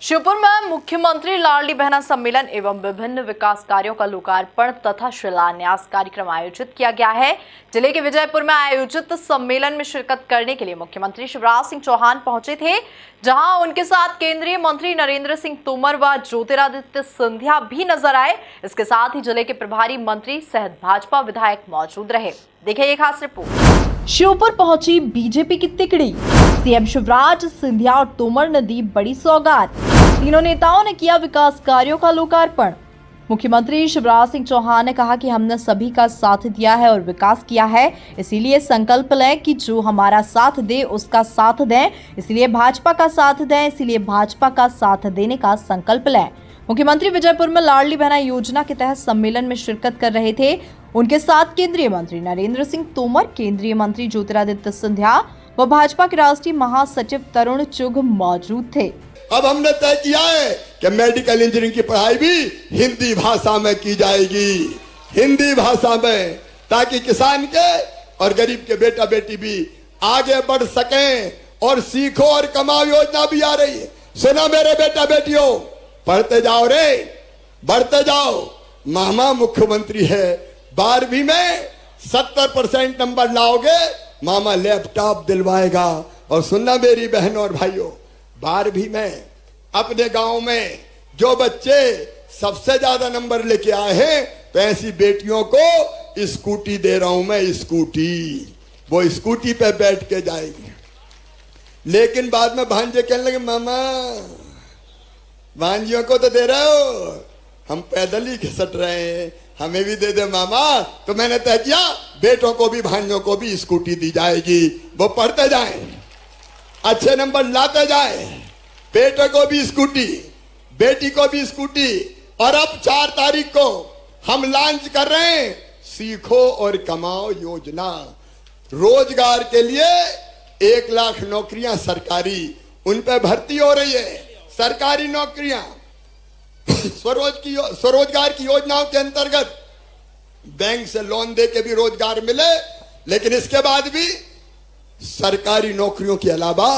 श्योपुर में मुख्यमंत्री लाडली बहना सम्मेलन एवं विभिन्न विकास कार्यों का लोकार्पण तथा शिलान्यास कार्यक्रम आयोजित किया गया है। जिले के विजयपुर में आयोजित सम्मेलन में शिरकत करने के लिए मुख्यमंत्री शिवराज सिंह चौहान पहुंचे थे, जहां उनके साथ केंद्रीय मंत्री नरेंद्र सिंह तोमर व ज्योतिरादित्य सिंधिया भी नजर आए। इसके साथ ही जिले के प्रभारी मंत्री सहित भाजपा विधायक मौजूद रहे। देखिए ये खास रिपोर्ट। श्योपुर पहुंची बीजेपी की तिकड़ी, सीएम शिवराज, सिंधिया और तोमर ने दी बड़ी सौगात। तीनों नेताओं ने किया विकास कार्यों का लोकार्पण। मुख्यमंत्री शिवराज सिंह चौहान ने कहा कि हमने सभी का साथ दिया है और विकास किया है, इसीलिए संकल्प लें कि जो हमारा साथ दे उसका साथ दें, इसलिए भाजपा का साथ दें, इसीलिए भाजपा का साथ देने का संकल्प लें। मुख्यमंत्री विजयपुर में लाडली बहना योजना के तहत सम्मेलन में शिरकत कर रहे थे। उनके साथ केंद्रीय मंत्री नरेंद्र सिंह तोमर, केंद्रीय मंत्री ज्योतिरादित्य सिंधिया व भाजपा के राष्ट्रीय महासचिव तरुण चुघ मौजूद थे। अब हमने तय किया है कि मेडिकल इंजीनियरिंग की पढ़ाई भी हिंदी भाषा में की जाएगी, हिंदी भाषा में, ताकि किसान के और गरीब के बेटा बेटी भी आगे बढ़ सकें। और सीखो और कमाओ योजना भी आ रही है। सुना मेरे बेटा बेटियों, पढ़ते जाओ रे, बढ़ते जाओ। मामा मुख्यमंत्री है, 12वीं में 70% नंबर लाओगे, मामा लैपटॉप दिलवाएगा। और सुनना मेरी बहनों और भाइयों, 12वीं में अपने गांव में जो बच्चे सबसे ज्यादा नंबर लेके आए हैं, तो ऐसी बेटियों को स्कूटी दे रहा हूं मैं, स्कूटी। वो स्कूटी पे बैठ के जाएगी। लेकिन बाद में भांजे कहने लगे, मामा भांजियों को तो दे रहे हो, हम पैदल ही घिसट रहे हैं, हमें भी दे दे मामा। तो मैंने तय किया बेटों को भी भांजियों को भी स्कूटी दी जाएगी। वो पढ़ते जाएं, अच्छे नंबर लाते जाएं, बेटे को भी स्कूटी, बेटी को भी स्कूटी। और अब 4 तारीख को हम लॉन्च कर रहे हैं सीखो और कमाओ योजना। रोजगार के लिए 1 लाख नौकरियां सरकारी, उन पे भर्ती हो रही है। सरकारी नौकरियां स्वरोजगार की योजनाओं के अंतर्गत बैंक से लोन दे के भी रोजगार मिले। लेकिन इसके बाद भी सरकारी नौकरियों के अलावा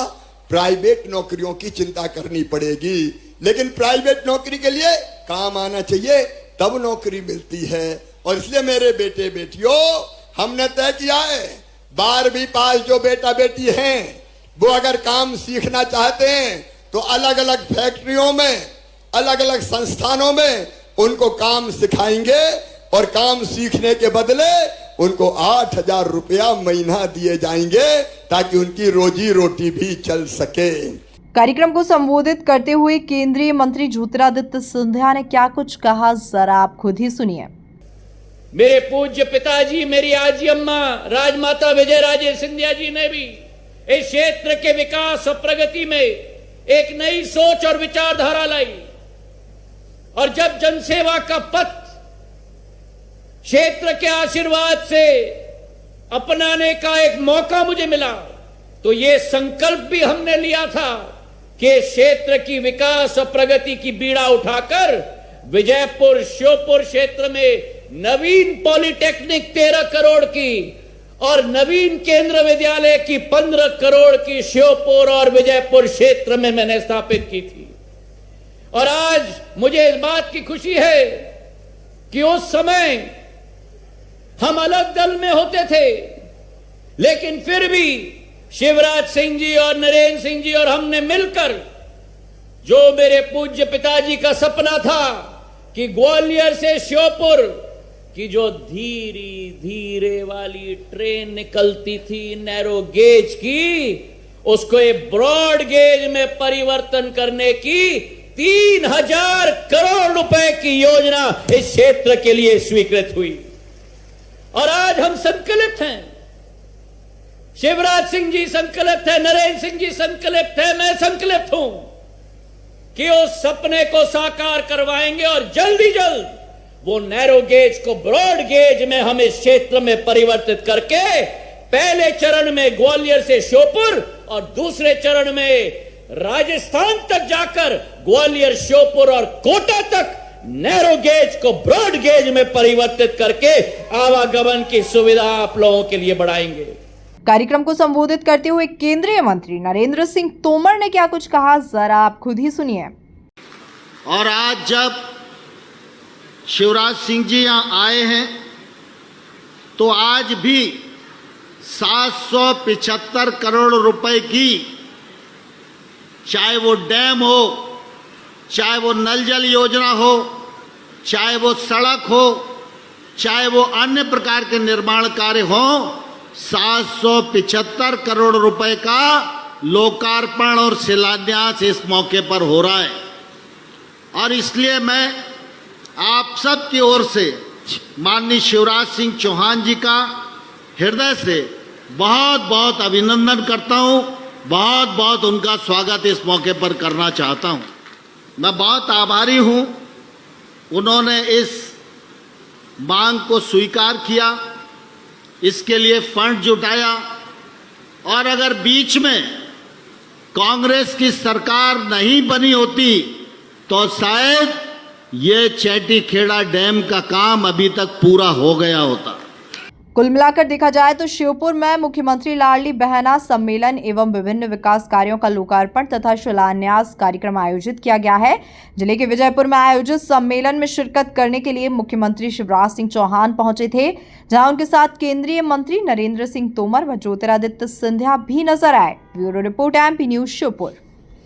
प्राइवेट नौकरियों की चिंता करनी पड़ेगी। लेकिन प्राइवेट नौकरी के लिए काम आना चाहिए, तब नौकरी मिलती है। और इसलिए मेरे बेटे बेटियों, हमने तय किया है 12वीं पास जो बेटा बेटी हैं, वो अगर काम सीखना चाहते हैं तो अलग अलग फैक्ट्रियों में, अलग अलग संस्थानों में उनको काम सिखाएंगे। और काम सीखने के बदले उनको 8,000 रुपया महीना दिए जाएंगे, ताकि उनकी रोजी रोटी भी चल सके। कार्यक्रम को संबोधित करते हुए केंद्रीय मंत्री ज्योतिरादित्य सिंधिया ने क्या कुछ कहा, जरा आप खुद ही सुनिए। मेरे पूज्य पिताजी, मेरी आजी अम्मा राजमाता विजय राजे सिंधिया जी ने भी इस क्षेत्र के विकास और प्रगति में एक नई सोच और विचारधारा लाई। और जब जनसेवा का पथ क्षेत्र के आशीर्वाद से अपनाने का एक मौका मुझे मिला, तो ये संकल्प भी हमने लिया था कि क्षेत्र की विकास और प्रगति की बीड़ा उठाकर विजयपुर श्योपुर क्षेत्र में नवीन पॉलिटेक्निक 13 करोड़ की और नवीन केंद्र विद्यालय की 15 करोड़ की श्योपुर और विजयपुर क्षेत्र में मैंने स्थापित की थी। और आज मुझे इस बात की खुशी है कि उस समय हम अलग दल में होते थे, लेकिन फिर भी शिवराज सिंह जी और नरेंद्र सिंह जी और हमने मिलकर, जो मेरे पूज्य पिताजी का सपना था कि ग्वालियर से श्योपुर की जो धीरे धीरे वाली ट्रेन निकलती थी नैरो गेज की, उसको एक ब्रॉड गेज में परिवर्तन करने की 3,000 करोड़ रुपए की योजना इस क्षेत्र के लिए स्वीकृत हुई। और आज हम संकल्पित हैं, शिवराज सिंह जी संकल्पित है, नरेंद्र सिंह जी संकल्पित है, मैं संकल्पित हूं कि उस सपने को साकार करवाएंगे। और जल्द ही जल्द वो नैरो गेज को ब्रॉड गेज में हम इस क्षेत्र में परिवर्तित करके पहले चरण में ग्वालियर से श्योपुर और दूसरे चरण में राजस्थान तक जाकर ग्वालियर, श्योपुर और कोटा तक नैरो गेज को ब्रॉड गेज में परिवर्तित करके आवागमन की सुविधा आप लोगों के लिए बढ़ाएंगे। कार्यक्रम को संबोधित करते हुए केंद्रीय मंत्री नरेंद्र सिंह तोमर ने क्या कुछ कहा, जरा आप खुद ही सुनिए। और आज जब शिवराज सिंह जी यहाँ आए हैं तो आज भी 775 करोड़ रुपए की, चाहे वो डैम हो, चाहे वो नल जल योजना हो, चाहे वो सड़क हो, चाहे वो अन्य प्रकार के निर्माण कार्य हो, 775 करोड़ रुपए का लोकार्पण और शिलान्यास इस मौके पर हो रहा है। और इसलिए मैं आप सब की ओर से माननीय शिवराज सिंह चौहान जी का हृदय से बहुत बहुत अभिनंदन करता हूं, बहुत बहुत उनका स्वागत इस मौके पर करना चाहता हूं। मैं बहुत आभारी हूं, उन्होंने इस मांग को स्वीकार किया, इसके लिए फंड जुटाया। और अगर बीच में कांग्रेस की सरकार नहीं बनी होती तो शायद ये चैटी खेड़ा डैम का काम अभी तक पूरा हो गया होता। कुल मिलाकर देखा जाए तो श्योपुर में मुख्यमंत्री लाडली बहना सम्मेलन एवं विभिन्न विकास कार्यों का लोकार्पण तथा शिलान्यास कार्यक्रम आयोजित किया गया है। जिले के विजयपुर में आयोजित सम्मेलन में शिरकत करने के लिए मुख्यमंत्री शिवराज सिंह चौहान पहुंचे थे, जहां उनके साथ केंद्रीय मंत्री नरेंद्र सिंह तोमर व ज्योतिरादित्य सिंधिया भी नजर आए। Bureau report MP news Sheopur.